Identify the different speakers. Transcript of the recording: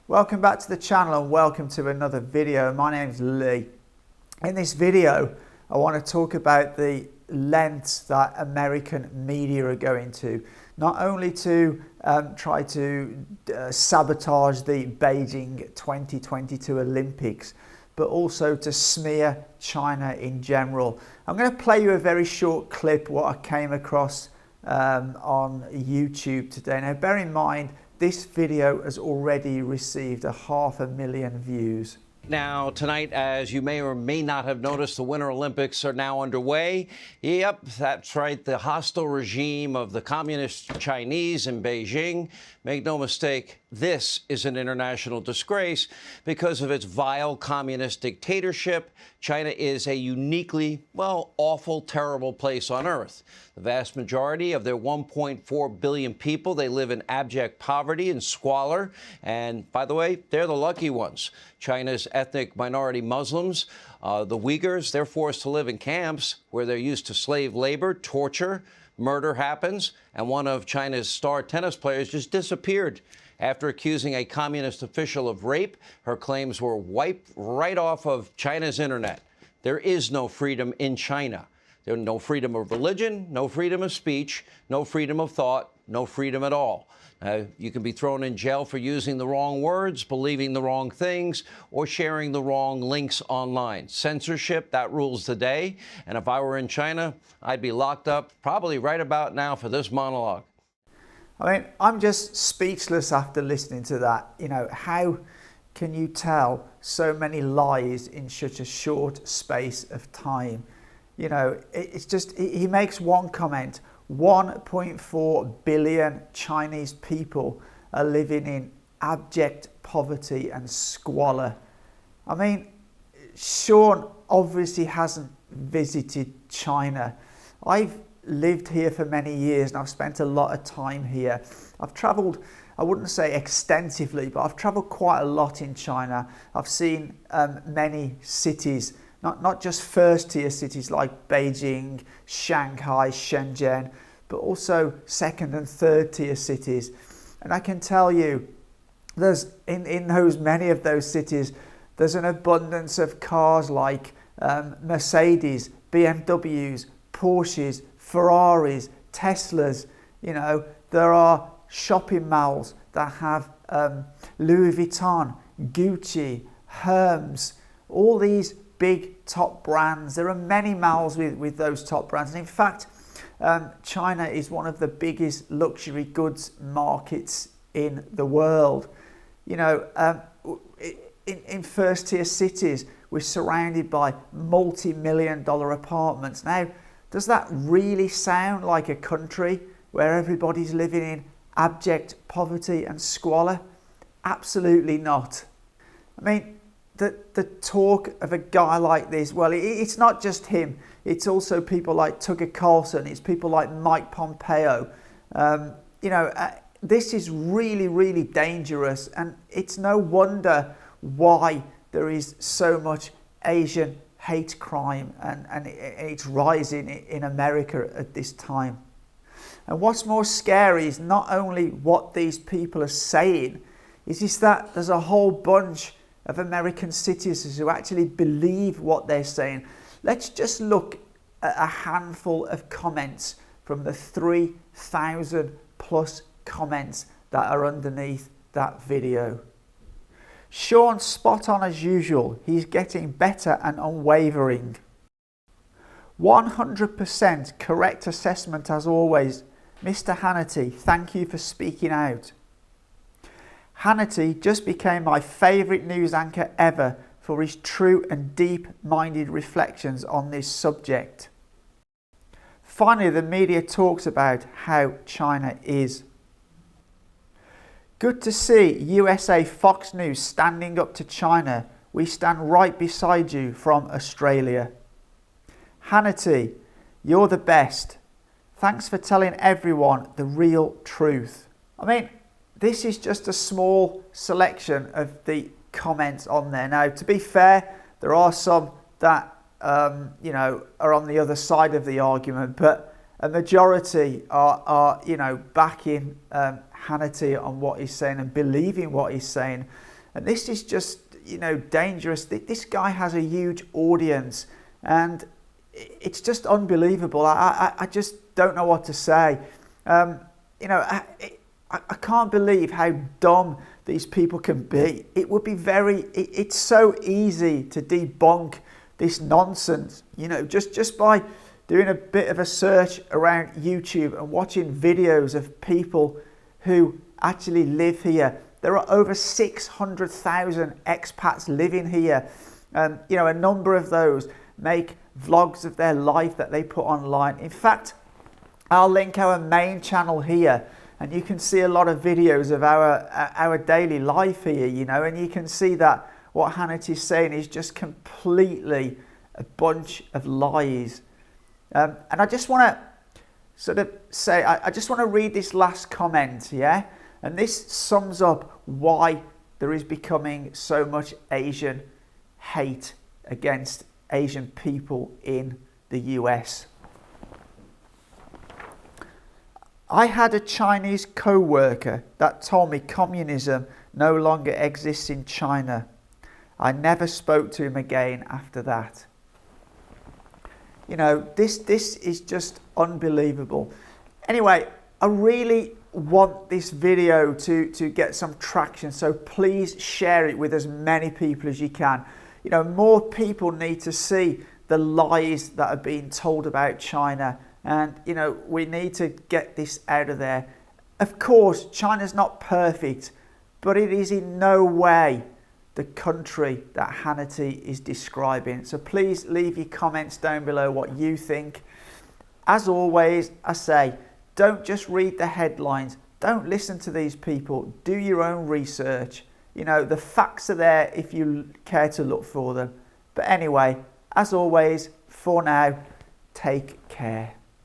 Speaker 1: Welcome back to the channel and welcome to another video. My name is Lee. In this video, I want to talk about the lengths that American media are going to, not only to try to sabotage the Beijing 2022 Olympics, but also to smear China in general. I'm going to play you a very short clip what I came across on YouTube today. Now bear in mind, this video has already received 500,000 views.
Speaker 2: Now, tonight, as you may or may not have noticed, the Winter Olympics are now underway. Yep, that's right, the hostile regime of the Communist Chinese in Beijing. Make no mistake, this is an international disgrace because of its vile communist dictatorship. China is a uniquely, well, awful, terrible place on earth. The vast majority of their 1.4 billion people, they live in abject poverty and squalor. And by the way, they're the lucky ones. China's ethnic minority Muslims, the Uyghurs, they're forced to live in camps where they're used to slave labor, torture, murder happens, and one of China's star tennis players just disappeared after accusing a communist official of rape. Her claims were wiped right off of China's internet. There is no freedom in China. There's no freedom of religion, no freedom of speech, no freedom of thought, no freedom at all. You can be thrown in jail for using the wrong words, believing the wrong things, or sharing the wrong links online. Censorship, that rules the day. And if I were in China, I'd be locked up probably right about now for this monologue.
Speaker 1: I mean, I'm just speechless after listening to that. You know, how can you tell so many lies in such a short space of time? You know, it's just, he makes one comment. 1.4 billion Chinese people are living in abject poverty and squalor. I mean, Sean obviously hasn't visited China. I've lived here for many years and I've spent a lot of time here. I've travelled, I wouldn't say extensively, but I've travelled quite a lot in China. I've seen many cities, not just first tier cities like Beijing, Shanghai, Shenzhen, but also second and third tier cities. And I can tell you, there's in those many of those cities, there's an abundance of cars like Mercedes, BMWs, Porsches, Ferraris, Teslas. You know, there are shopping malls that have Louis Vuitton, Gucci, Hermes, all these big top brands. There are many malls with those top brands. And in fact, China is one of the biggest luxury goods markets in the world. You know, in first tier cities, we're surrounded by multi-million-dollar apartments. Now, does that really sound like a country where everybody's living in abject poverty and squalor? Absolutely not. I mean, the talk of a guy like this, well, it's not just him. It's also people like Tucker Carlson. It's people like Mike Pompeo. You know, this is really, really dangerous. And it's no wonder why there is so much Asian hate crime and it's rising in America at this time. And what's more scary is not only what these people are saying, is that there's a whole bunch of American citizens who actually believe what they're saying. Let's just look at a handful of comments from the 3,000 plus comments that are underneath that video. Sean, spot on as usual. He's getting better and unwavering. 100% correct assessment as always. Mr. Hannity, thank you for speaking out. Hannity just became my favourite news anchor ever for his true and deep-minded reflections on this subject. Finally, the media talks about how China is. Good to see USA Fox News standing up to China. We stand right beside you from Australia. Hannity, you're the best. Thanks for telling everyone the real truth. I mean, this is just a small selection of the comments on there. Now, to be fair, there are some that you know, are on the other side of the argument, but a majority are you know, backing Hannity on what he's saying and believing what he's saying. And this is just, dangerous. This guy has a huge audience, and it's just unbelievable. I just don't know what to say. I can't believe how dumb these people can be. It would be it's so easy to debunk this nonsense, just by doing a bit of a search around YouTube and watching videos of people who actually live here. There are over 600,000 expats living here. A number of those make vlogs of their life that they put online. In fact, I'll link our main channel here, and you can see a lot of videos of our daily life here, and you can see that what Hannity's saying is just completely a bunch of lies. And I just want to sort of say, I just want to read this last comment, yeah? And this sums up why there is becoming so much Asian hate against Asian people in the US. I had a Chinese co-worker that told me communism no longer exists in China. I never spoke to him again after that. This is just unbelievable. Anyway, I really want this video to get some traction, so please share it with as many people as you can. More people need to see the lies that are being told about China, and we need to get this out of there. Of course, China's not perfect, but it is in no way the country that Hannity is describing. So please leave your comments down below what you think. As always, I say, don't just read the headlines. Don't listen to these people. Do your own research. The facts are there if you care to look for them. But anyway, as always, for now, take care.